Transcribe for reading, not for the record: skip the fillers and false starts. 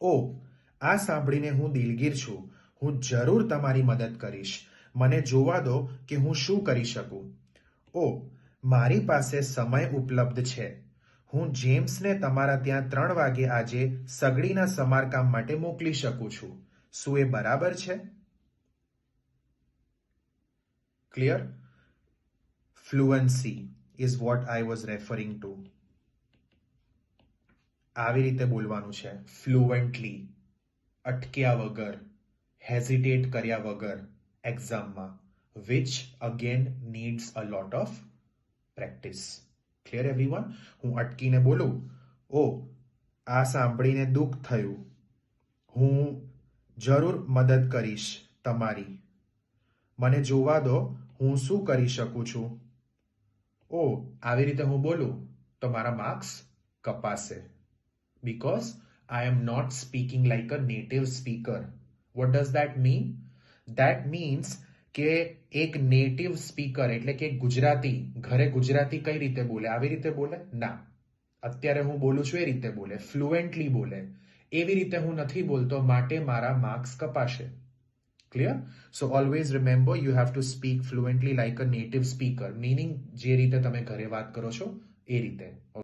ઓ, આ સાંભળીને હું દિલગીર છું. હું જરૂર તમારી મદદ કરીશ. મને જોવા દો કે હું શું કરી શકું. ઓ, મારી પાસે સમય ઉપલબ્ધ છે. હું જેમ્સને તમારા ત્યાં 3 વાગે આજે સગડીના સમારકામ માટે મોકલી શકું છું. શું એ બરાબર છે? Clear? Fluency is what I was referring to. આવી રીતે બોલવાનું છે, ફ્લુઅન્ટલી, અટક્યા વગર, હેઝિટેટ કર્યા વગર એક્ઝામમાં, which again needs a lot of practice. Clear everyone? હું અટકીને બોલું, ઓ, આ સાંભળીને દુઃખ થયું. હું જરૂર મદદ કરીશ તમારી. મને જોવા દો હું શું કરી શકું છું. ઓ, આવી રીતે હું બોલું તો મારા marks કપાશે. Because I am not speaking like a native speaker. What does that mean? That means કે એક નેટિવ સ્પીકર એટલે કે ગુજરાતી ઘરે ગુજરાતી કઈ રીતે બોલે? આવી રીતે બોલે? ના. અત્યારે હું બોલું છું એ રીતે બોલે, ફ્લુએન્ટલી બોલે. એવી રીતે હું નથી બોલતો, માટે મારા માર્ક્સ કપાશે. Clear? So always remember you have to speak fluently like a native speaker, meaning જે રીતે તમે ઘરે વાત કરો છો એ રીતે.